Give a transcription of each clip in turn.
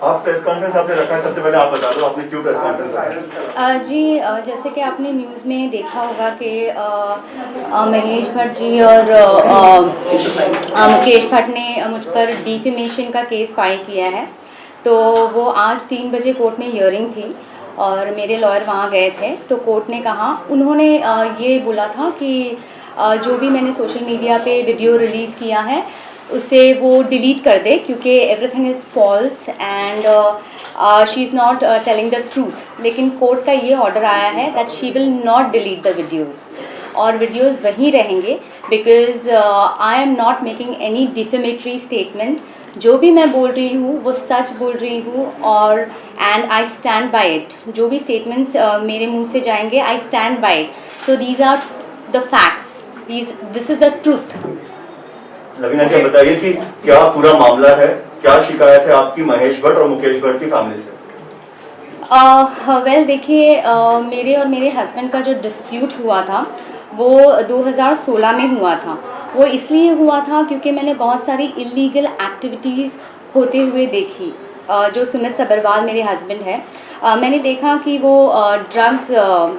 आप press conference आपने रखा है, सबसे पहले आप बता दो आपने क्यों प्रेस कॉन्फ्रेंस रखा? जी, जैसे कि आपने न्यूज़ में देखा होगा कि महेश भट्ट जी और मुकेश भट्ट ने मुझ पर डिफेमेशन का केस फाइल किया है। तो वो आज 3 बजे कोर्ट में हियरिंग थी और मेरे लॉयर वहाँ गए थे। तो कोर्ट ने कहा, उन्होंने ये बोला था कि जो भी मैंने सोशल मीडिया पे वीडियो रिलीज़ किया है उसे वो डिलीट कर दे, क्योंकि everything is false and she is not telling the truth. लेकिन कोर्ट का ये ऑर्डर आया है that she will not delete the videos, और वीडियोज़ वहीं रहेंगे, because I am not making any defamatory statement. जो भी मैं बोल रही हूँ वो सच बोल रही हूँ, और and I stand by it. जो भी स्टेटमेंट्स मेरे मुंह से जाएंगे, I stand by it. So these are the facts, this is the truth. Lavina ji बताइए कि क्या पूरा मामला है, क्या शिकायत है आपकी महेश भट्ट और मुकेश भट्ट की फैमिली से? वेल देखिए, मेरे और मेरे हस्बैंड का जो डिस्प्यूट हुआ था वो 2016 में हुआ था। वो इसलिए हुआ था क्योंकि मैंने बहुत सारी इलीगल एक्टिविटीज़ होते हुए देखी। जो सुमित सब्रवाल मेरे हस्बैंड है, मैंने देखा कि वो ड्रग्स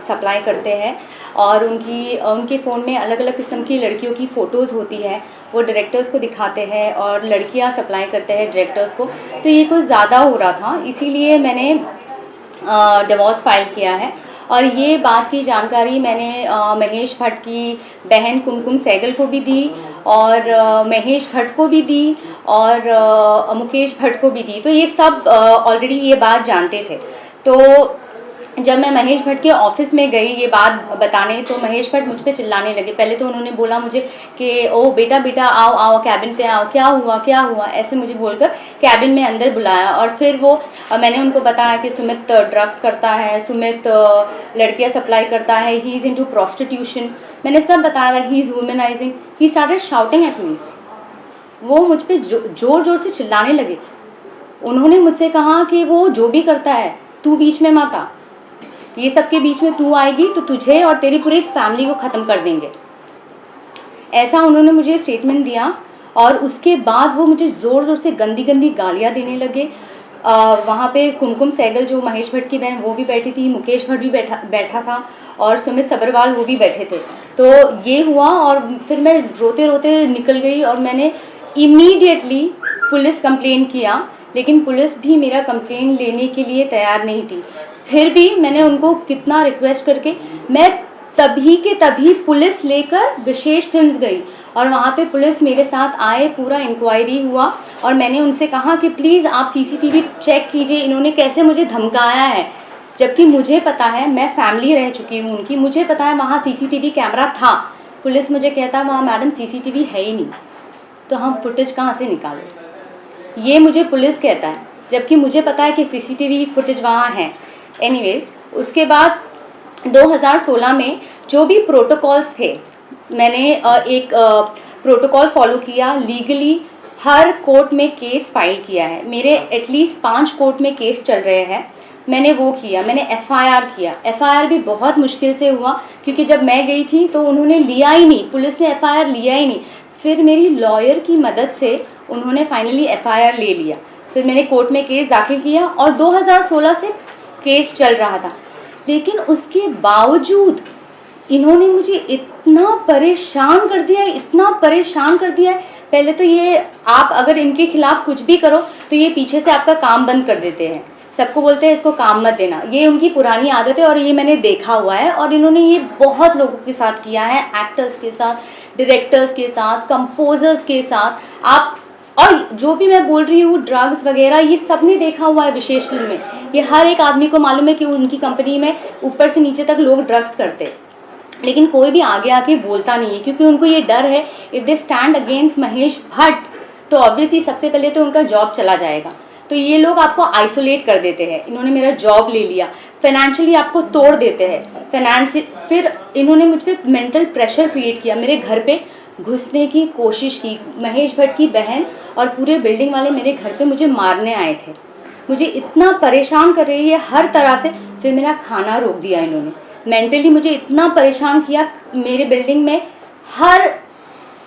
सप्लाई करते हैं, और उनके फ़ोन में अलग अलग किस्म की लड़कियों की फ़ोटोज़ होती है। वो डायरेक्टर्स को दिखाते हैं और लड़कियां सप्लाई करते हैं डायरेक्टर्स को। तो ये कुछ ज़्यादा हो रहा था, इसीलिए मैंने डिवोर्स फाइल किया है। और ये बात की जानकारी मैंने महेश भट्ट की बहन कुमकुम सहगल को भी दी, और महेश भट्ट को भी दी, और मुकेश भट्ट को भी दी। तो ये सब ऑलरेडी ये बात जानते थे। तो जब मैं महेश भट्ट के ऑफिस में गई ये बात बताने, तो महेश भट्ट मुझ पे चिल्लाने लगे। पहले तो उन्होंने बोला मुझे कि ओ बेटा बेटा आओ आओ कैबिन पे आओ, क्या हुआ ऐसे मुझे बोलकर कैबिन में अंदर बुलाया। और फिर वो मैंने उनको बताया कि सुमित ड्रग्स करता है, सुमित लड़कियां सप्लाई करता है, ही इज़ इनटू प्रोस्टिट्यूशन। मैंने सब बताया, he is womanising. He started shouting at me. वो मुझ पर जोर जोर से चिल्लाने लगे। उन्होंने मुझसे कहा कि वो जो भी करता है तू बीच में मत आ, ये सबके बीच में तू आएगी तो तुझे और तेरी पूरी फैमिली को ख़त्म कर देंगे, ऐसा उन्होंने मुझे स्टेटमेंट दिया। और उसके बाद वो मुझे ज़ोर ज़ोर से गंदी गंदी गालियाँ देने लगे। वहाँ पे कुमकुम सहगल जो महेश भट्ट की बहन वो भी बैठी थी, मुकेश भट्ट भी बैठा था, और सुमित सब्रवाल वो भी बैठे थे। तो ये हुआ, और फिर मैं रोते रोते निकल गई और मैंने इमीडिएटली पुलिस कंप्लेन किया। लेकिन पुलिस भी मेरा कंप्लेन लेने के लिए तैयार नहीं थी। फिर भी मैंने उनको कितना रिक्वेस्ट करके मैं तभी के तभी पुलिस लेकर विशेष फिल्म्स गई, और वहाँ पे पुलिस मेरे साथ आए, पूरा इंक्वायरी हुआ। और मैंने उनसे कहा कि प्लीज़ आप सीसीटीवी चेक कीजिए, इन्होंने कैसे मुझे धमकाया है। जबकि मुझे पता है, मैं फैमिली रह चुकी हूँ उनकी, मुझे पता है वहाँ सीसीटीवी कैमरा था। पुलिस मुझे कहता वहाँ मैडम सीसीटीवी है ही नहीं, तो हम फुटेज कहाँ से निकालें। ये मुझे पुलिस कहता है, जबकि मुझे पता है कि सीसीटीवी फुटेज वहाँ है। एनीवेज, उसके बाद 2016 में जो भी प्रोटोकॉल्स थे, मैंने एक प्रोटोकॉल फॉलो किया। लीगली हर कोर्ट में केस फाइल किया है। मेरे एटलीस्ट 5 कोर्ट में केस चल रहे हैं। मैंने वो किया, मैंने एफआईआर किया। एफआईआर भी बहुत मुश्किल से हुआ, क्योंकि जब मैं गई थी तो उन्होंने लिया ही नहीं, पुलिस ने एफआईआर लिया ही नहीं। फिर मेरी लॉयर की मदद से उन्होंने फाइनली एफआईआर ले लिया। फिर मैंने कोर्ट में केस दाखिल किया, और 2016 से केस चल रहा था। लेकिन उसके बावजूद इन्होंने मुझे इतना परेशान कर दिया है, इतना परेशान कर दिया है। पहले तो ये, आप अगर इनके खिलाफ कुछ भी करो तो ये पीछे से आपका काम बंद कर देते हैं, सबको बोलते हैं इसको काम मत देना। ये उनकी पुरानी आदत है, और ये मैंने देखा हुआ है। और इन्होंने ये बहुत लोगों के साथ किया है, एक्टर्स के साथ, डायरेक्टर्स के साथ, कंपोजर्स के साथ। आप, और जो भी मैं बोल रही हूँ ड्रग्स वगैरह, ये सब ने देखा हुआ है विशेष फिल्म में। ये हर एक आदमी को मालूम है कि उनकी कंपनी में ऊपर से नीचे तक लोग ड्रग्स करते हैं, लेकिन कोई भी आगे आके बोलता नहीं है, क्योंकि उनको ये डर है if they stand against Mahesh Bhatt तो ऑब्वियसली सबसे पहले तो उनका जॉब चला जाएगा। तो ये लोग आपको आइसोलेट कर देते हैं। इन्होंने मेरा जॉब ले लिया, फाइनेंशियली आपको तोड़ देते हैं। फिर इन्होंने मुझ पर मेंटल प्रेशर क्रिएट किया, मेरे घर पे घुसने की कोशिश की। महेश भट्ट की बहन और पूरे बिल्डिंग वाले मेरे घर पे मुझे मारने आए थे। मुझे इतना परेशान कर रही है हर तरह से। फिर मेरा खाना रोक दिया इन्होंने, मेंटली मुझे इतना परेशान किया। मेरे बिल्डिंग में हर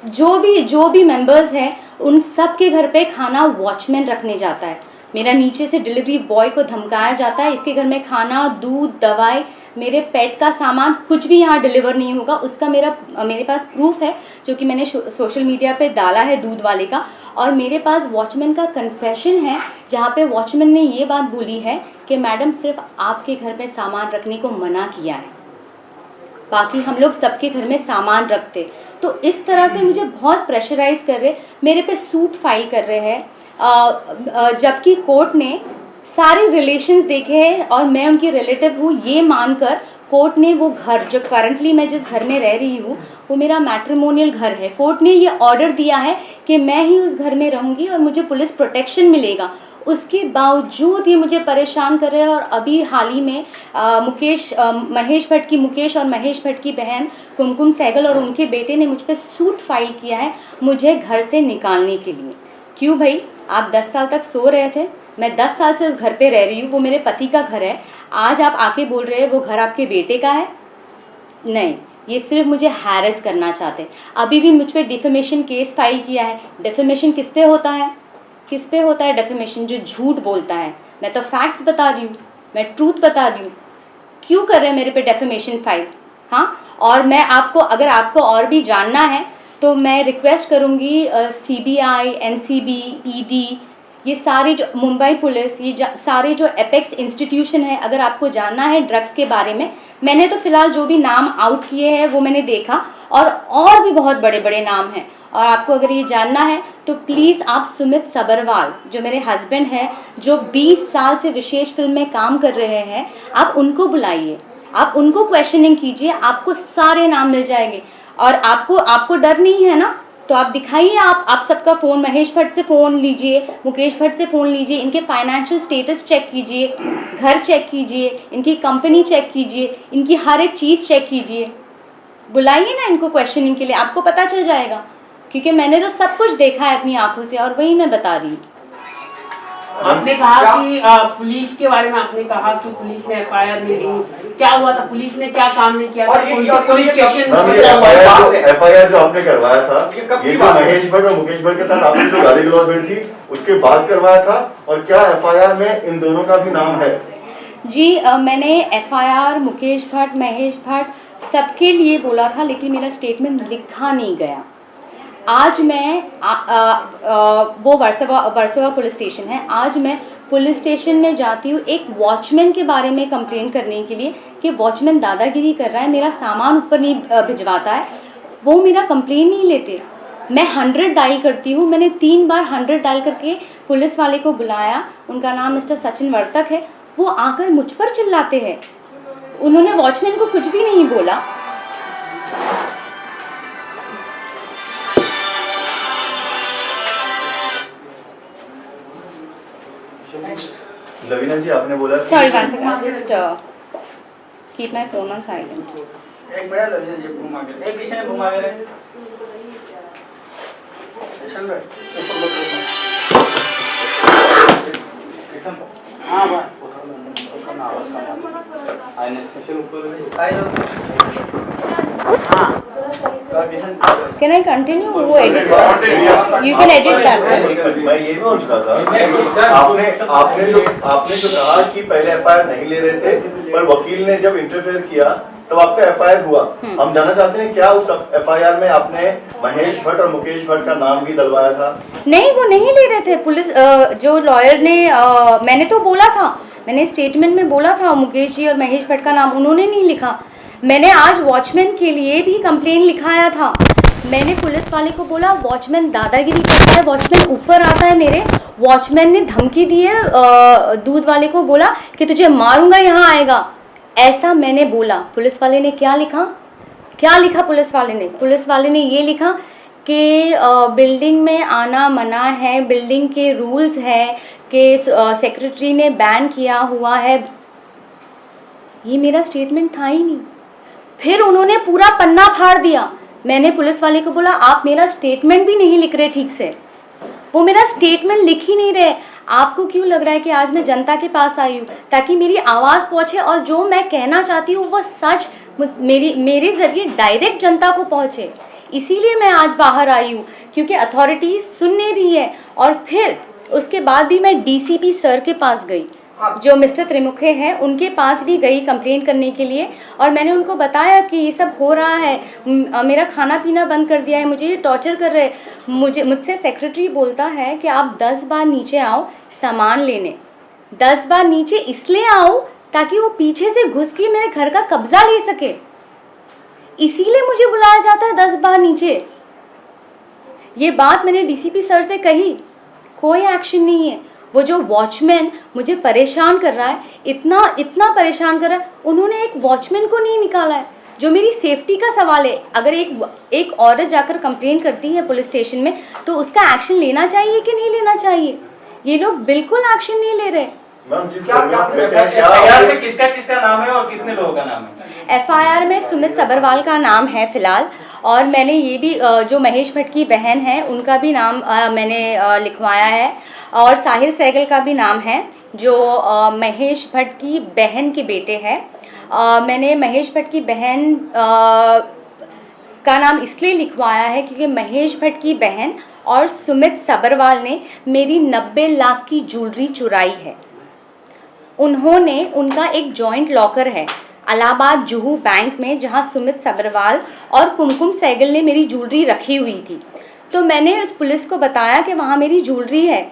जो भी मेंबर्स हैं उन सब के घर पे खाना वॉचमैन रखने जाता है। मेरा नीचे से डिलीवरी बॉय को धमकाया जाता है, इसके घर में खाना, दूध, दवाई, मेरे पेट का सामान कुछ भी यहाँ डिलीवर नहीं होगा। उसका मेरे पास प्रूफ है जो कि मैंने सोशल मीडिया पे डाला है दूध वाले का। और मेरे पास वॉचमैन का कन्फेशन है जहाँ पे वॉचमैन ने ये बात बोली है कि मैडम सिर्फ आपके घर में सामान रखने को मना किया है, बाकी हम लोग सबके घर में सामान रखते। तो इस तरह से मुझे बहुत प्रेशराइज कर रहे, मेरे पे सूट फाइल कर रहे हैं, जबकि कोर्ट ने सारे रिलेशंस देखे हैं और मैं उनकी रिलेटिव हूँ ये मानकर कोर्ट ने वो घर जो करंटली मैं जिस घर में रह रही हूँ वो मेरा मैट्रिमोनियल घर है, कोर्ट ने ये ऑर्डर दिया है कि मैं ही उस घर में रहूँगी और मुझे पुलिस प्रोटेक्शन मिलेगा। उसके बावजूद ये मुझे परेशान कर रहे हैं। और अभी हाल ही में मुकेश और महेश भट्ट की बहन कुमकुम सहगल और उनके बेटे ने मुझ पर सूट फाइल किया है मुझे घर से निकालने के लिए। क्यों भाई, आप 10 साल तक सो रहे थे, मैं 10 साल से उस घर पे रह रही हूँ, वो मेरे पति का घर है, आज आप आके बोल रहे हैं वो घर आपके बेटे का है? नहीं, ये सिर्फ मुझे हैरेस करना चाहते हैं। अभी भी मुझ पर डिफेमेशन केस फाइल किया है। डिफेमेशन किस पे होता है? किस पे होता है डिफेमेशन? जो झूठ बोलता है। मैं तो फैक्ट्स बता रही हूँ, मैं ट्रूथ बता रही हूँ। क्यों कर रहे हैं मेरे पे डिफेमेशन फाइल? हाँ, और मैं आपको, अगर आपको और भी जानना है तो मैं रिक्वेस्ट करूँगी CBI, NCB, ED, ये सारी जो मुंबई पुलिस, ये सारे जो एपेक्स इंस्टीट्यूशन है, अगर आपको जानना है ड्रग्स के बारे में, मैंने तो फ़िलहाल जो भी नाम आउट किए हैं वो मैंने देखा, और भी बहुत बड़े बड़े नाम हैं। और आपको अगर ये जानना है तो प्लीज़ आप सुमित सबरवाल जो मेरे हस्बैंड हैं, जो 20 साल से विशेष फिल्म में काम कर रहे हैं, आप उनको बुलाइए, आप उनको क्वेश्चनिंग कीजिए, आपको सारे नाम मिल जाएंगे। और आपको डर नहीं है ना, तो आप दिखाइए, आप सबका फ़ोन, महेश भट्ट से फ़ोन लीजिए, मुकेश भट्ट से फ़ोन लीजिए, इनके फाइनेंशियल स्टेटस चेक कीजिए, घर चेक कीजिए, इनकी कंपनी चेक कीजिए, इनकी हर एक चीज़ चेक कीजिए। बुलाइए ना इनको क्वेश्चनिंग के लिए, आपको पता चल जाएगा, क्योंकि मैंने तो सब कुछ देखा है अपनी आंखों से और वही मैं बता रही हूँ। आपने कहा कि पुलिस के बारे में आपने कहा कि पुलिस ने FIR नहीं ली, क्या हुआ था? पुलिस ने क्या काम नहीं किया था? पुलिस स्टेशन FIR जो आपने करवाया था, ये जो महेश भट्ट और मुकेश भट्ट के साथ आपने जो गाली गलौज हुई थी उसके बाद करवाया था, और क्या FIR में इन दोनों का भी नाम है? जी, मैंने FIR मुकेश भट्ट, महेश भट्ट सबके लिए बोला था, लेकिन मेरा स्टेटमेंट लिखा नहीं गया। आज मैं वो वर्सोवा पुलिस स्टेशन है, आज मैं पुलिस स्टेशन में जाती हूँ एक वॉचमैन के बारे में कंप्लेन करने के लिए कि वॉचमैन दादागिरी कर रहा है, मेरा सामान ऊपर नहीं भिजवाता है, वो मेरा कंप्लेन नहीं लेते। मैं 100 डायल करती हूँ, मैंने 3 बार 100 डायल करके पुलिस वाले को बुलाया, उनका नाम मिस्टर सचिन वर्तक है, वो आकर मुझ पर चिल्लाते हैं, उन्होंने वॉचमैन को कुछ भी नहीं बोला। लवीना जी, आपने बोला sorry one second, just keep my phone on silent. एक मिनट लवीना जी, घुमा के एक पीछे घुमा के स्टेशन पे ऊपर लो। हां बस उसका आवाज कम आईने स्टेशन ऊपर हां Can I continue? वो edit you can edit that. मैं ये पूछ रहा था, आपने जो कहा कि पहले FIR नहीं ले रहे थे, पर वकील ने जब इंटरफेयर किया तब आपका FIR हुआ। हम जानना चाहते हैं क्या उस FIR में आपने महेश भट्ट और मुकेश भट्ट का नाम भी डलवाया था? नहीं, वो नहीं ले रहे थे। पुलिस जो लॉयर ने, मैंने तो बोला था, मैंने स्टेटमेंट में बोला था मुकेश जी और महेश भट्ट का नाम, उन्होंने नहीं लिखा। मैंने आज वॉचमैन के लिए भी कंप्लेन लिखाया था, मैंने पुलिस वाले को बोला वॉचमैन दादागिरी करता है, वॉचमैन ऊपर आता है मेरे, वॉचमैन ने धमकी दी है, दूध वाले को बोला कि तुझे मारूंगा, यहाँ आएगा, ऐसा मैंने बोला। पुलिस वाले ने क्या लिखा पुलिस वाले ने ये लिखा कि बिल्डिंग में आना मना है, बिल्डिंग के रूल्स है कि सेक्रेटरी ने बैन किया हुआ है। ये मेरा स्टेटमेंट था ही नहीं। फिर उन्होंने पूरा पन्ना फाड़ दिया। मैंने पुलिस वाले को बोला आप मेरा स्टेटमेंट भी नहीं लिख रहे ठीक से, वो मेरा स्टेटमेंट लिख ही नहीं रहे। आपको क्यों लग रहा है कि आज मैं जनता के पास आई हूँ ताकि मेरी आवाज़ पहुँचे और जो मैं कहना चाहती हूँ वो सच मेरे ज़रिए डायरेक्ट जनता को पहुँचे, इसीलिए मैं आज बाहर आई हूँ, क्योंकि अथॉरिटीज़ सुन नहीं रही है। और फिर उसके बाद भी मैं डीसीपी सर के पास गई, जो मिस्टर त्रिमुखे हैं उनके पास भी गई कंप्लेन करने के लिए, और मैंने उनको बताया कि ये सब हो रहा है, मेरा खाना पीना बंद कर दिया है, मुझे ये टॉर्चर कर रहे हैं। मुझसे सेक्रेटरी बोलता है कि आप 10 बार नीचे आओ सामान लेने, 10 बार नीचे इसलिए आओ ताकि वो पीछे से घुस के मेरे घर का कब्जा ले सके, इसीलिए मुझे बुलाया जाता है 10 बार नीचे। ये बात मैंने डीसीपी सर से कही, कोई एक्शन नहीं है। वो जो वॉचमैन मुझे परेशान कर रहा है, इतना परेशान कर रहा है, उन्होंने एक वॉचमैन को नहीं निकाला है। जो मेरी सेफ्टी का सवाल है, अगर एक औरत जाकर कंप्लेन करती है पुलिस स्टेशन में तो उसका एक्शन लेना चाहिए कि नहीं लेना चाहिए? ये लोग बिल्कुल एक्शन नहीं ले रहे। मैम जिस एफआईआर में किसका किसका नाम है और कितने लोगों का नाम है? एफआईआर में सुमित सबरवाल का नाम है फ़िलहाल, और मैंने ये भी जो महेश भट्ट की बहन है उनका भी नाम मैंने लिखवाया है, और साहिल सहगल का भी नाम है जो महेश भट्ट की बहन के बेटे हैं। मैंने महेश भट्ट की बहन का नाम इसलिए लिखवाया है क्योंकि महेश भट्ट की बहन और सुमित सबरवाल ने मेरी 90 लाख की ज्वेलरी चुराई है। उन्होंने, उनका एक जॉइंट लॉकर है इलाहाबाद जुहू बैंक में, जहां सुमित सबरवाल और कुमकुम सहगल ने मेरी ज्वेलरी रखी हुई थी। तो मैंने उस पुलिस को बताया कि वहां मेरी ज्वेलरी है।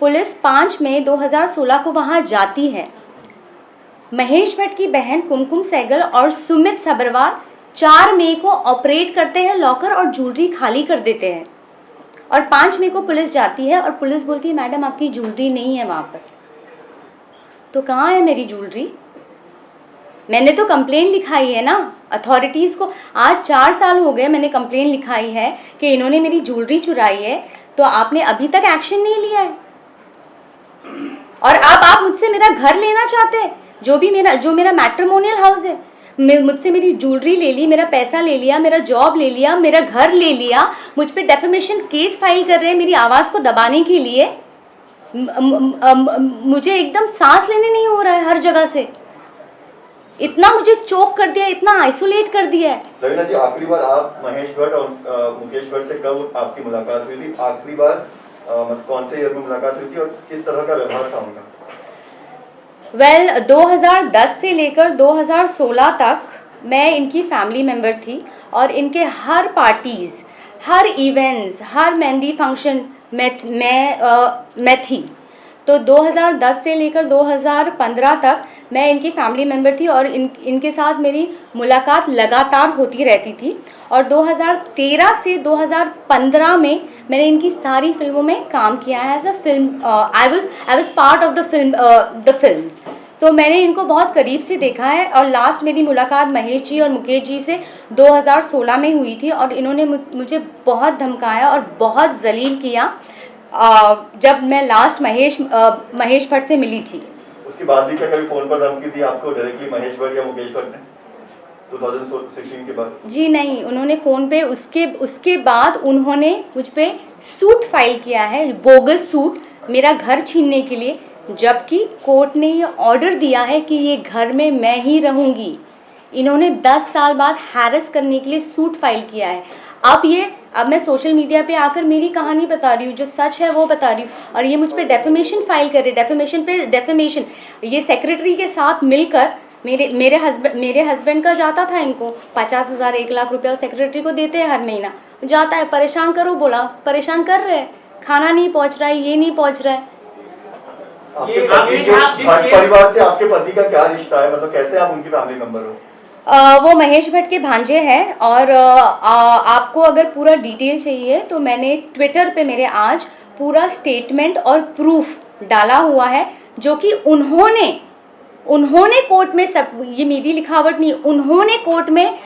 पुलिस 5 मई 2016 को वहां जाती है। महेश भट्ट की बहन कुमकुम सहगल और सुमित सबरवाल 4 मई को ऑपरेट करते हैं लॉकर और ज्वेलरी खाली कर देते हैं, और 5 मई को पुलिस जाती है और पुलिस बोलती है मैडम आपकी ज्वेलरी नहीं है वहाँ पर। तो कहाँ है मेरी ज्वेलरी? मैंने तो कंप्लेन लिखाई है ना अथॉरिटीज़ को। आज 4 साल हो गए मैंने कंप्लेन लिखाई है कि इन्होंने मेरी ज्वेलरी चुराई है, तो आपने अभी तक एक्शन नहीं लिया है। और अब आप मुझसे मेरा घर लेना चाहते हैं, जो मेरा मैट्रिमोनियल हाउस है, मुझसे मेरी ज्वेलरी ले ली, मेरा पैसा ले लिया, मेरा जॉब ले लिया, मेरा घर ले लिया, मुझ पे डेफेमेशन केस फाइल कर रहे हैं मेरी आवाज़ को दबाने के लिए। मुझे एकदम सांस लेने नहीं हो रहा है हर जगह से, इतना मुझे चोक कर दिया, इतना आइसोलेट कर दिया है। रवीना जी, आखिरी बार आप महेश भट्ट और मुकेश भट्ट से कब आपकी मुलाकात हुई थी? आखिरी बार कौन से ईयर में मुलाकात हुई थी और किस तरह का व्यवहार था उनका? 2010 से लेकर 2016 तक मैं इनकी फैमिली मेम्बर थी, और इनके हर पार्टीज़, हर इवेंट्स, हर मेहंदी फंक्शन मैं थी। तो 2010 से लेकर 2015 तक मैं इनकी फैमिली मेम्बर थी, और इनके साथ मेरी मुलाकात लगातार होती रहती थी। और 2013 से 2015 में मैंने इनकी सारी फिल्मों में काम किया है as a film, I was part of the films. तो मैंने इनको बहुत करीब से देखा है, और लास्ट मेरी मुलाकात महेश जी और मुकेश जी से 2016 में हुई थी, और इन्होंने मुझे बहुत धमकाया और बहुत जलील किया जब मैं लास्ट महेश भट्ट से मिली थी। उसके बाद भी क्या कभी फोन पर धमकी दी आपको डायरेक्टली महेश भट्ट या मुकेश भट्ट ने 2016 के बाद? जी नहीं, उन्होंने फ़ोन पे उसके बाद उन्होंने मुझ पे सूट फाइल किया है, बोगस सूट, मेरा घर छीनने के लिए, जबकि कोर्ट ने ये ऑर्डर दिया है कि ये घर में मैं ही रहूँगी। इन्होंने 10 साल बाद हैरेस करने के लिए सूट फाइल किया है। अब मैं सोशल मीडिया पे आकर मेरी कहानी बता रही हूँ, जो सच है वो बता रही हूँ, और ये मुझ पे डेफेमेशन फाइल करे, डेफेमेशन पे डेफेमेशन। ये सेक्रेटरी के साथ मिलकर मेरे हस्बैंड का जाता था, इनको 50,000 1 लाख रुपया सेक्रेटरी को देते हैं हर महीना, जाता है, परेशान करो बोला, परेशान कर रहे हैं, खाना नहीं पहुँच रहा है, ये नहीं पहुँच रहा है। आपके परिवार से आपके पति का क्या रिश्ता है, मतलब कैसे आप उनकी फैमिली मेंबर हो? वो महेश भट्ट के भांजे हैं, और आपको अगर पूरा डिटेल चाहिए तो मैंने ट्विटर पे मेरे आज पूरा स्टेटमेंट और प्रूफ डाला हुआ है, जो कि उन्होंने कोर्ट में, सब ये मेरी लिखावट नहीं, उन्होंने कोर्ट में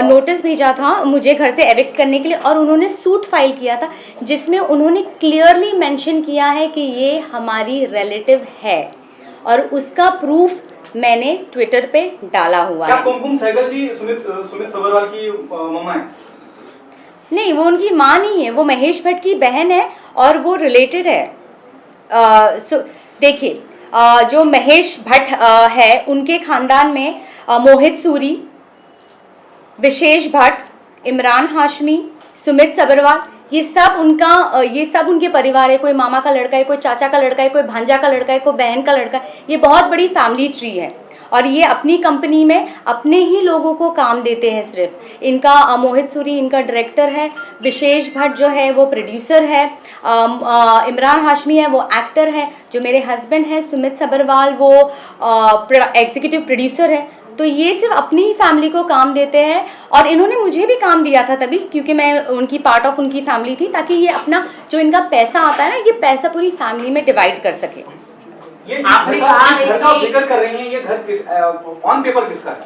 नोटिस भेजा था मुझे घर से एविक्ट करने के लिए, और उन्होंने सूट फाइल किया था जिसमें उन्होंने क्लियरली मेंशन किया है कि ये हमारी रिलेटिव है, और उसका प्रूफ मैंने ट्विटर पे डाला हुआ है। क्या कुमकुम सहगल जी सुमित सबरवाल की मम्मा है? नहीं, वो उनकी माँ नहीं है, वो महेश भट्ट की बहन है, और वो रिलेटेड है। देखिए, जो महेश भट्ट है, उनके खानदान में मोहित सूरी, विशेष भट्ट, इमरान हाशमी, सुमित सबरवाल, ये सब उनके परिवार है, कोई मामा का लड़का है, कोई चाचा का लड़का है, कोई भांजा का लड़का है, कोई बहन का लड़का है। ये बहुत बड़ी फैमिली ट्री है और ये अपनी कंपनी में अपने ही लोगों को काम देते हैं सिर्फ। इनका मोहित सूरी इनका डायरेक्टर है, विशेष भट्ट जो है वो प्रोड्यूसर है, इमरान हाशमी है वो एक्टर है, जो मेरे हस्बैंड हैं सुमित सब्रवाल वो एग्जीक्यूटिव प्रोड्यूसर है। तो ये सिर्फ अपनी ही फैमिली को काम देते हैं और इन्होंने मुझे भी काम दिया था तभी, क्योंकि मैं उनकी पार्ट ऑफ उनकी फैमिली थी, ताकि ये अपना जो इनका पैसा आता है ना, ये पैसा पूरी फैमिली में डिवाइड कर सके। ये आपने घर कहा का- है घर का आप कि- जिक्र कर रही हैं, ये घर किस ऑन पेपर किसका है?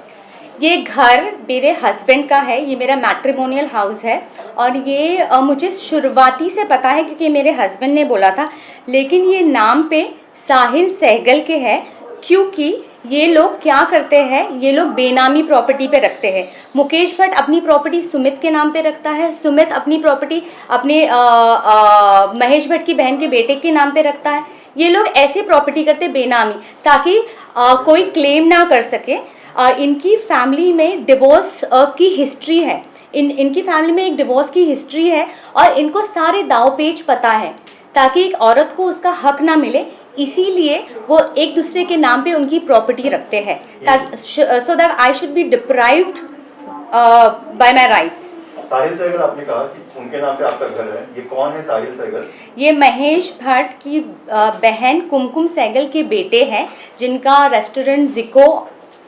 ये घर मेरे हस्बैंड का है, ये मेरा मैट्रिमोनियल हाउस है और ये मुझे शुरुआती से पता है क्योंकि मेरे हस्बैंड ने बोला था, लेकिन ये नाम पे साहिल सहगल के है क्योंकि ये लोग क्या करते हैं, ये लोग बेनामी प्रॉपर्टी पे रखते हैं। मुकेश भट्ट अपनी प्रॉपर्टी सुमित के नाम पे रखता है, सुमित अपनी प्रॉपर्टी अपने महेश भट्ट की बहन के बेटे के नाम पे रखता है। ये लोग ऐसे प्रॉपर्टी करते बेनामी ताकि कोई क्लेम ना कर सके। इनकी फैमिली में डिवोर्स की हिस्ट्री है, इनकी फैमिली में एक डिवोर्स की हिस्ट्री है और इनको सारे दाव पेच पता है ताकि एक औरत को उसका हक ना मिले, इसीलिए वो एक दूसरे के नाम पे उनकी प्रॉपर्टी रखते हैं ताकि so that I should be deprived by my rights. Sahil Sehgal आपने कहा कि उनके नाम पे आपका घर है, ये कौन है साहिल सहगल? ये महेश भट्ट की बहन कुमकुम सहगल के बेटे हैं जिनका रेस्टोरेंट जिको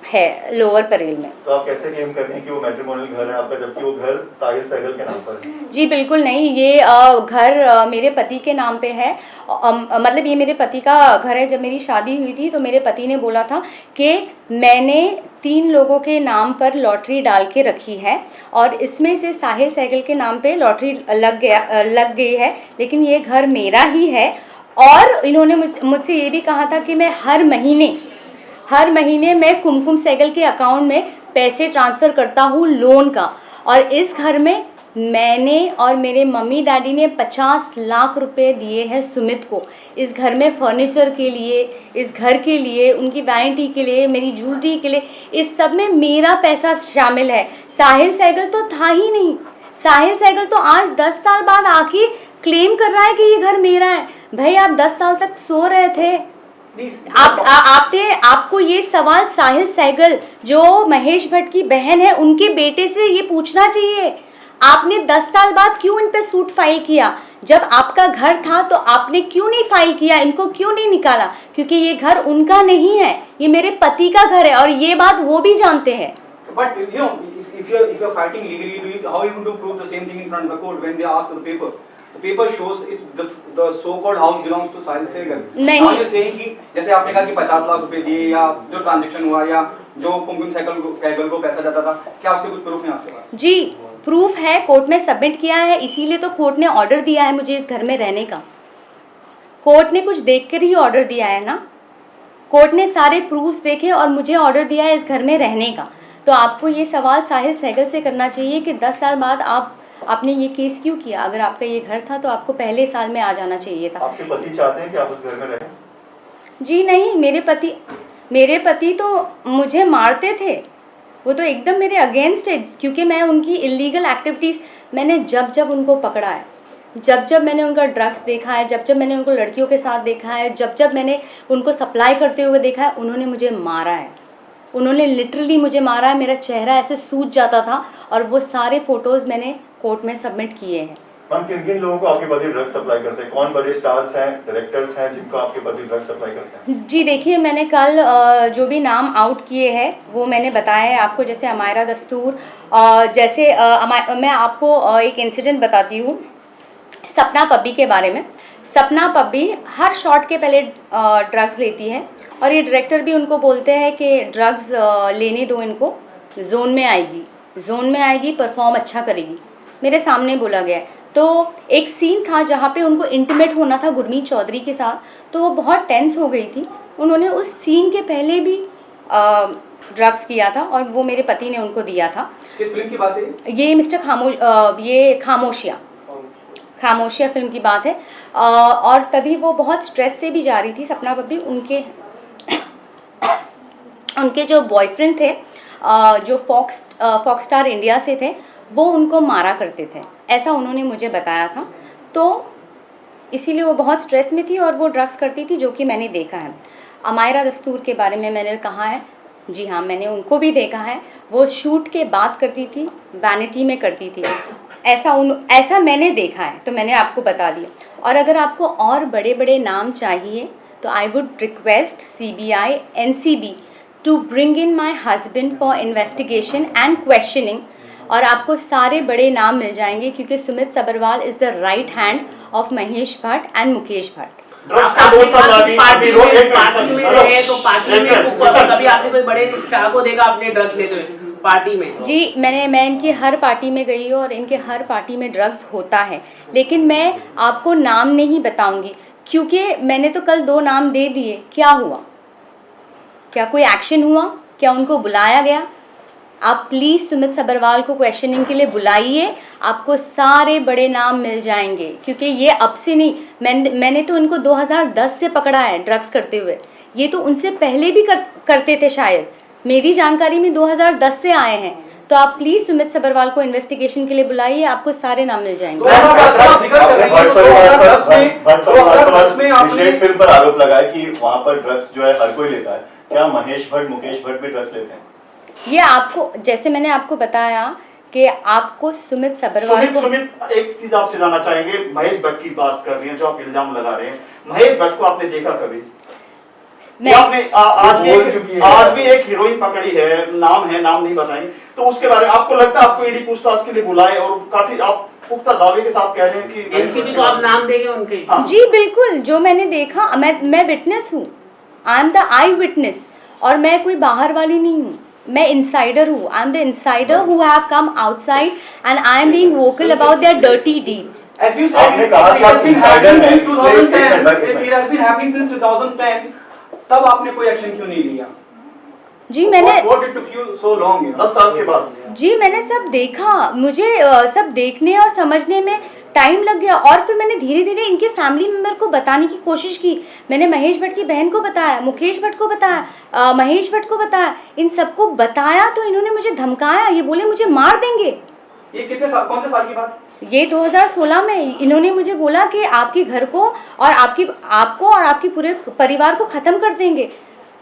है लोअर परेल में। तो आप कैसे क्लेम कर रहे हैं कि वो मैट्रिमोनियल घर है आपका, जबकि वो घर साहिल सहगल के नाम पर है? जी बिल्कुल नहीं, ये घर मेरे पति के नाम पे है। मतलब ये मेरे पति का घर है। जब मेरी शादी हुई थी तो मेरे पति ने बोला था कि मैंने 3 लोगों के नाम पर लॉटरी डाल के रखी है और इसमें से साहिल सहगल के नाम पे लॉटरी लग गई है, लेकिन ये घर मेरा ही है। और इन्होंने मुझसे ये भी कहा था कि मैं हर महीने मैं कुमकुम सहगल के अकाउंट में पैसे ट्रांसफ़र करता हूँ लोन का। और इस घर में मैंने और मेरे मम्मी डैडी ने 50 लाख रुपए दिए हैं सुमित को, इस घर में फर्नीचर के लिए, इस घर के लिए, उनकी वैनिटी के लिए, मेरी ज्वेलरी के लिए, इस सब में मेरा पैसा शामिल है। साहिल सहगल तो था ही नहीं। साहिल सहगल तो आज 10 साल बाद आके क्लेम कर रहा है कि ये घर मेरा है। भाई आप 10 साल तक सो रहे थे। आपको ये सवाल साहिल सहगल जो महेश भट्ट की बहन है उनके बेटे से ये पूछना चाहिए। आपने 10 साल बाद क्यों इन पे सूट फाइल किया? जब आपका घर था तो आपने क्यों नहीं फाइल किया, इनको क्यों नहीं निकाला? क्योंकि ये घर उनका नहीं है, ये मेरे पति का घर है और ये बात वो भी जानते हैं। But you know, if you're fighting legally, how are you going to prove the same thing in front of the court when they ask for the paper? The paper shows the so-called house belongs to Sahil Sehgal. नहीं। Now you're saying कि जैसे आपने कहा कि 50 लाख रुपए दिए या जो ट्रांजैक्शन हुआ या जो कुमकुम सहगल को पैसा जाता था, क्या उसके कुछ प्रूफ है आपके पास? जी प्रूफ है, कोर्ट में सबमिट किया है, इसीलिए तो कोर्ट ने ऑर्डर दिया है मुझे इस घर में रहने का। कोर्ट ने कुछ देखकर ही ऑर्डर दिया है ना, कोर्ट ने सारे प्रूफ्स देखे और मुझे ऑर्डर दिया है इस घर में रहने का। तो आपको ये सवाल साहिल सहगल से करना चाहिए कि 10 साल बाद आपने ये केस क्यों किया? अगर आपका ये घर था तो आपको पहले साल में आ जाना चाहिए था। आपके पति चाहते हैं कि आप उस घर में रहें? जी नहीं, मेरे पति तो मुझे मारते थे, वो तो एकदम मेरे अगेंस्ट है, क्योंकि मैं उनकी इलीगल एक्टिविटीज़ मैंने जब उनको पकड़ा है, जब मैंने उनका ड्रग्स देखा है, जब मैंने उनको लड़कियों के साथ देखा है, जब मैंने उनको सप्लाई करते हुए देखा है, उन्होंने मुझे मारा है। उन्होंने लिटरली मुझे मारा है, मेरा चेहरा ऐसे सूज जाता था और वो सारे फ़ोटोज़ मैंने कोर्ट में सबमिट किए हैं। मैम किन लोगों को आपके पति ड्रग्स सप्लाई करते हैं? कौन बड़े स्टार्स हैं, डायरेक्टर्स हैं जिनको आपके पति ड्रग्स सप्लाई करते हैं? जी देखिए, मैंने कल जो भी नाम आउट किए हैं वो मैंने बताया है आपको, जैसे अमायरा दस्तूर, जैसे मैं आपको एक इंसिडेंट बताती हूँ सपना पब्बी के बारे में। सपना पब्बी हर शॉट के पहले ड्रग्स लेती है और ये डायरेक्टर भी उनको बोलते हैं कि ड्रग्स लेने दो इनको, जोन में आएगी, परफॉर्म अच्छा करेगी। मेरे सामने बोला गया है। तो एक सीन था जहाँ पे उनको इंटीमेट होना था गुरमीत चौधरी के साथ, तो वो बहुत टेंस हो गई थी। उन्होंने उस सीन के पहले भी ड्रग्स किया था और वो मेरे पति ने उनको दिया था। किस फिल्म की बात है? ये ये खामोशिया फिल्म की बात है। और तभी वो बहुत स्ट्रेस से भी जा रही थी सपना पब्बी। उनके जो बॉयफ्रेंड थे जो फॉक्स स्टार इंडिया से थे, वो उनको मारा करते थे, ऐसा उन्होंने मुझे बताया था। तो इसीलिए वो बहुत स्ट्रेस में थी और वो ड्रग्स करती थी, जो कि मैंने देखा है। अमायरा दस्तूर के बारे में मैंने कहा है, जी हाँ, मैंने उनको भी देखा है। वो शूट के बाद करती थी, वैनिटी में करती थी, ऐसा मैंने देखा है, तो मैंने आपको बता दिया। और अगर आपको और बड़े बड़े नाम चाहिए तो I would request CBI NCB to bring in my husband for investigation and questioning, और आपको सारे बड़े नाम मिल जाएंगे, क्योंकि Sumit Sabharwal is the right hand of Mahesh Bhatt and Mukesh Bhatt. आपने कहा कि पार्टी में रहे तो पार्टी में कभी आपने कोई बड़े स्टार को देखा आपने ड्रग्स लेते हुए पार्टी में? जी, मैं इनकी हर पार्टी में गई हूँ और इनके हर पार्टी में ड्रग्स होता है, लेकिन मैं आपको नाम नहीं बताऊंगी, क्योंकि मैंने तो कल 2 नाम दे दिए। क्या हुआ? क्या कोई एक्शन हुआ? क्या उनको बुलाया गया? आप प्लीज़ सुमित सब्रवाल को क्वेश्चनिंग के लिए बुलाइए, आपको सारे बड़े नाम मिल जाएंगे, क्योंकि ये अब से नहीं, मैंने तो इनको 2010 से पकड़ा है ड्रग्स करते हुए। ये तो उनसे पहले भी करते थे शायद, मेरी जानकारी में 2010 से आए हैं। तो आप प्लीज़ सुमित सब्रवाल को इन्वेस्टिगेशन के लिए बुलाइए, आपको सारे नाम मिल जाएंगे। विशेष फिल्म पर आरोप लगाया कि वहाँ पर ड्रग्स जो है हर कोई लेता है, क्या महेश भट्ट मुकेश भट्ट भी ड्रग्स लेते हैं? ये आपको, जैसे मैंने आपको बताया कि आपको सुमित सब्रवाल को, सुमित एक चीज आपसे जानना चाहेंगे, महेश भट्ट की बात कर रही हैं जो आप इल्जाम लगा रहे हैं, महेश भट्ट को आपने देखा कभी? आपने आज भी एक हीरोइन पकड़ी है, नाम नहीं बताएंगे, तो उसके बारे में आपको लगता है आपको ईडी पूछताछ के लिए बुलाए, और काफी आप पुख्ता दावे के साथ कह रहे हैं कि एनसीबी को आप नाम देंगे उनके? जी बिल्कुल, जो मैंने देखा, मैं विटनेस हूँ, I am the I witness, और मैं कोई बाहर वाली नहीं हूँ, मैं इंसाइडर हूँ। I am the insider who have come outside and I am being vocal about their dirty deeds. As you said, आपने कहा कि आप insider हैं, since 2010, इसलिए it has been happening since 2010. तब आपने कोई एक्शन क्यों नहीं लिया? जी मैंने, What it took you so long? 10 साल के बाद जी मैंने सब देखा, मुझे सब देखने और समझने में टाइम लग गया, और फिर मैंने धीरे धीरे इनके फैमिली मेम्बर को बताने की कोशिश की। मैंने महेश भट्ट की बहन को बताया, मुकेश भट्ट को बताया, महेश भट्ट को बताया, इन सबको बताया, तो इन्होंने मुझे धमकाया, ये बोले मुझे मार देंगे। ये कितने साल, कौन से साल की बात? ये 2016 में इन्होंने मुझे बोला कि आपके घर को और आपको और आपके पूरे परिवार को ख़त्म कर देंगे,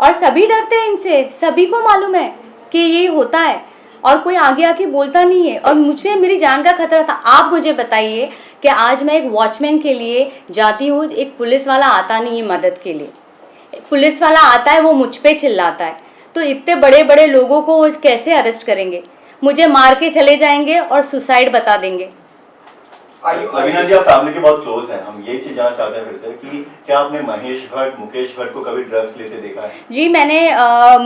और सभी डरते हैं इनसे, सभी को मालूम है कि ये होता है, और कोई आगे आके बोलता नहीं है, और मुझ पे मेरी जान का खतरा था। आप मुझे बताइए कि आज मैं एक वॉचमैन के लिए जाती हूँ, एक पुलिस वाला आता नहीं है मदद के लिए, पुलिस वाला आता है वो मुझ पे चिल्लाता है, तो इतने बड़े बड़े लोगों को वो कैसे अरेस्ट करेंगे? मुझे मार के चले जाएंगे और सुसाइड बता देंगे। अविनाश जी, आप फैमिली के बहुत क्लोज हैं, हम यही चीज जानना चाहते हैं फिर से कि क्या आपने महेश भट्ट मुकेश भट्ट को कभी ड्रग्स लेते देखा है? जी मैंने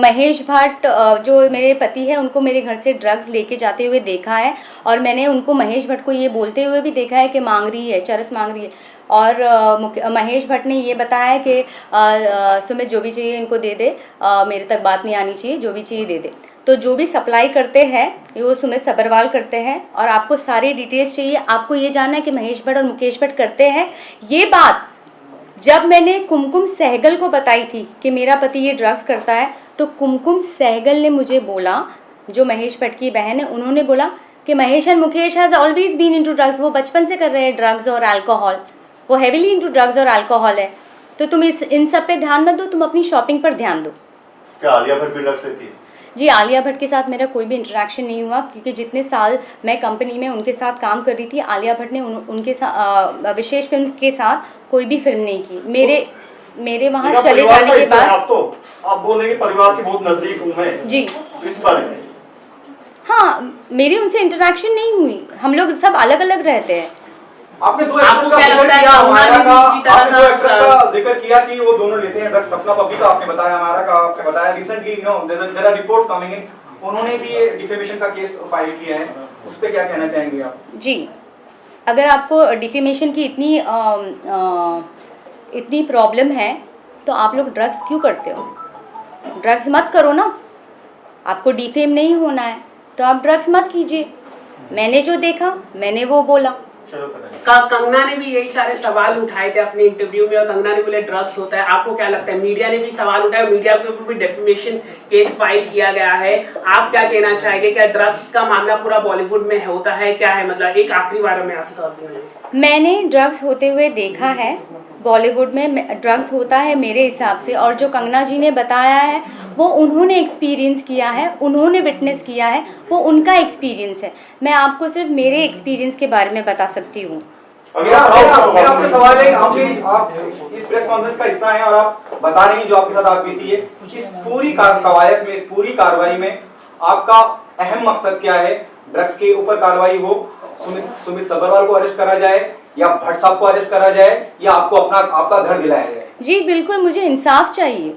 महेश भट्ट जो मेरे पति है उनको मेरे घर से ड्रग्स लेके जाते हुए देखा है, और मैंने उनको महेश भट्ट को ये बोलते हुए भी देखा है कि मांग रही है, चरस मांग रही है, और महेश भट्ट ने ये बताया है कि सुमित जो भी चाहिए इनको दे दे, मेरे तक बात नहीं आनी चाहिए, जो भी चाहिए दे दे। तो जो भी सप्लाई करते हैं ये वो सुमित सब्रवाल करते हैं, और आपको सारी डिटेल्स चाहिए, आपको ये जानना है कि महेश भट्ट और मुकेश भट्ट करते हैं। ये बात जब मैंने कुमकुम सहगल को बताई थी कि मेरा पति ये ड्रग्स करता है, तो कुमकुम सहगल ने मुझे बोला, जो महेश भट्ट की बहन है, उन्होंने बोला कि Mahesh and Mukesh has always been into drugs, वो बचपन से कर रहे हैं ड्रग्स और अल्कोहल, वो हैविली इनटू ड्रग्स और अल्कोहल है, तो तुम इन सब पे ध्यान मत दो, तुम अपनी शॉपिंग पर ध्यान दो। क्या आलिया भट्ट भी ड्रग्स लेती है? जी आलिया भट्ट के साथ मेरा कोई भी इंटरेक्शन नहीं हुआ, क्योंकि जितने साल मैं कंपनी में उनके साथ काम कर रही थी, आलिया भट्ट ने उनके साथ विशेष फिल्म के साथ कोई भी फिल्म नहीं की। मेरे वहाँ चले जाने के बाद आप बोलेंगे परिवार के बहुत नजदीक हूँ मैं जी, तो इस बारे में हाँ, मेरी उनसे इंटरेक्शन नहीं हुई, हम लोग सब अलग अलग रहते हैं। आपने दो एक्ट्रेस का जिक्र किया, हमारा का आपने दो एक्ट्रेस का जिक्र किया कि वो दोनों लेते हैं ड्रग्स, सपना पब्बी का आपने बताया, हमारा का आपने बताया, recently you know there are reports coming in, उन्होंने भी ये डिफेमेशन का केस फाइल किया है, उस पे क्या कहना चाहेंगे आप? जी, अगर आपको डिफेमेशन की इतनी प्रॉब्लम है तो आप लोग ड्रग्स क्यों करते हो? ड्रग्स मत करो ना, आपको डिफेम नहीं होना है तो आप ड्रग्स मत कीजिए। मैंने जो देखा मैंने वो बोला, चलो पता नहीं। कंगना ने भी यही सारे सवाल उठाए थे अपने इंटरव्यू में, और कंगना ने बोले ड्रग्स होता है। आपको क्या लगता है? मीडिया ने भी सवाल उठाया, मीडिया के ऊपर भी डेफेमेशन केस फाइल किया गया है। आप क्या कहना चाहेंगे? क्या ड्रग्स का मामला पूरा बॉलीवुड में होता है? क्या है मतलब, एक आखिरी बार में आपसे सवाल पूछना। मैंने ड्रग्स होते हुए देखा है, बॉलीवुड में ड्रग्स होता है मेरे हिसाब से, और जो कंगना जी ने बताया है वो उन्होंने एक्सपीरियंस किया है, उन्होंने विटनेस किया है, वो उनका एक्सपीरियंस है। मैं आपको सिर्फ मेरे एक्सपीरियंस के बारे में बता सकती हूँ। मेरा आपसे सवाल है, आप इस प्रेस कॉन्फ्रेंस का हिस्सा हैं और आप बता रही हैं जो आपके साथ आप बीती है। इस पूरी कवायद में, इस पूरी कार्रवाई में आपका अहम मकसद क्या है? ड्रग्स के ऊपर कार्रवाई हो, सुमित सब्बरवाल को अरेस्ट करा जाए, या भट्ट साहब को अरेस्ट करा जाए, या आपका घर दिलाया जाए? जी बिल्कुल, मुझे इंसाफ चाहिए,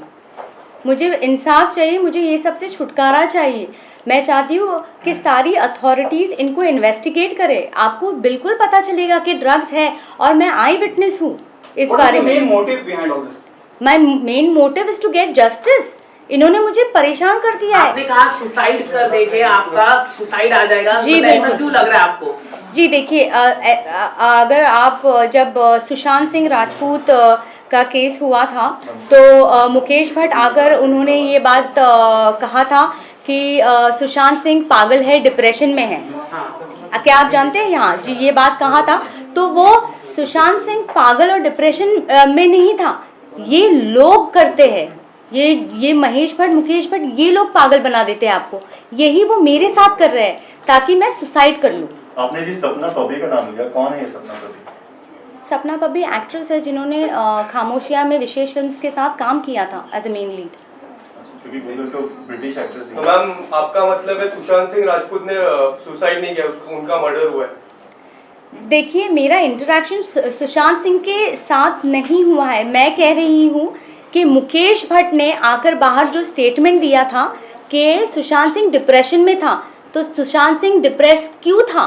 मुझे इंसाफ चाहिए, मुझे ये सबसे छुटकारा चाहिए। मैं चाहती हूँ कि सारी अथॉरिटीज़ इनको इन्वेस्टिगेट करें। आपको बिल्कुल पता चलेगा कि ड्रग्स है, और मैं आई विटनेस हूँ इस बारे में। Main motive behind all this? My main motive is to get justice. इन्होंने मुझे परेशान कर दिया है। आपने कहा सुसाइड कर देंगे, आपका सुसाइड आ जाएगा, जी, मतलब ऐसा बिल्कुल। क्यों लग रहा है आपको? जी देखिए, अगर आप जब सुशांत सिंह राजपूत का केस हुआ था, तो मुकेश भट्ट आकर उन्होंने ये बात कहा था कि सुशांत सिंह पागल है, डिप्रेशन में है। क्या आप जानते हैं? यहाँ जी ये बात कहा था। तो वो सुशांत सिंह पागल और डिप्रेशन में नहीं था, ये लोग करते हैं, ये महेश भट्ट, मुकेश भट्ट, ये लोग पागल बना देते हैं आपको। यही वो मेरे साथ कर रहे हैं ताकि मैं सुसाइड कर लूँ। आपने जिस सपना पब्बी का नाम लिया, कौन है ये सपना पब्बी? सपना पब्बी एक्ट्रेस है जिन्होंने खामोशिया में विशेष फिल्म्स के साथ काम किया था एज ए मेन लीड। क्योंकि गूगल तो ब्रिटिश एक्ट्रेस तो मैम आपका मतलब है सुशांत सिंह राजपूत ने सुसाइड नहीं किया, उनका मर्डर हुआ है? देखिए, मेरा इंटरेक्शन सुशांत सिंह के साथ नहीं हुआ है। मैं कह रही हूँ कि मुकेश भट्ट ने आकर बाहर जो स्टेटमेंट दिया था कि सुशांत सिंह डिप्रेशन में था, तो सुशांत सिंह डिप्रेस क्यों था,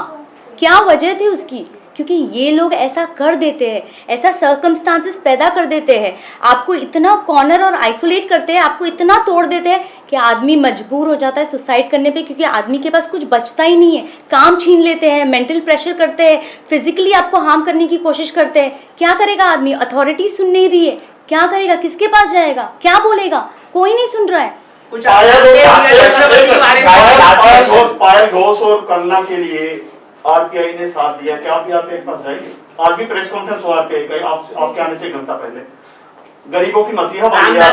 क्या वजह थी उसकी? क्योंकि ये लोग ऐसा कर देते हैं, ऐसा सर्कमस्टांसेस पैदा कर देते हैं, आपको इतना कॉर्नर और आइसोलेट करते हैं, आपको इतना तोड़ देते हैं कि आदमी मजबूर हो जाता है सुसाइड करने पे, क्योंकि आदमी के पास कुछ बचता ही नहीं है। काम छीन लेते हैं, मेंटल प्रेशर करते हैं, फिजिकली आपको हार्म करने की कोशिश करते हैं। क्या करेगा आदमी? अथॉरिटी सुन नहीं रही है, क्या करेगा? किसके पास जाएगा? क्या बोलेगा? कोई नहीं सुन रहा है। कुछ पायल घोष और कंगना के लिए आरपीआई ने साथ दिया, क्या आप आरपीआई के पास जाएंगे? आज भी प्रेस कॉन्फ्रेंस हो आरपीआई का, आपके आने से एक घंटा पहले। गरीबों की मसीहा बन गया,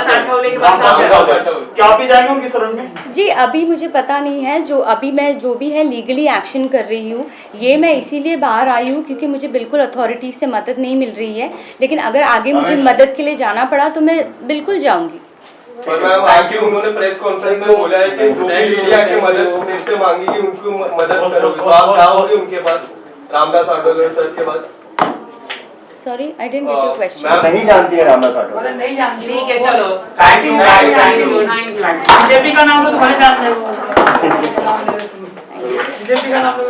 क्या आप भी जाएंगे उनकी शरण में? जी अभी मुझे पता नहीं है, अभी मैं जो भी है लीगली एक्शन कर रही हूँ। ये मैं इसीलिए बाहर आई हूँ क्योंकि मुझे बिल्कुल अथॉरिटीज़ से मदद नहीं मिल रही है, लेकिन अगर आगे मुझे मदद के लिए जाना पड़ा तो मैं बिल्कुल जाऊँगी। और मैम आज ही उन्होंने प्रेस कॉन्फ्रेंस में बोला है कि जो भी मीडिया की मदद मेरे से मांगेगी उनको मदद करोगे, तो आप जाओगे उनके पास, रामदास आठवले सर के पास? Sorry, I didn't get your question. मैं नहीं जानती है रामदास आठवले। नहीं जानती। ठीक है, चलो thank you, thank you. BJP का नाम लो तो भले जान ले। बीजेपी का नाम लो।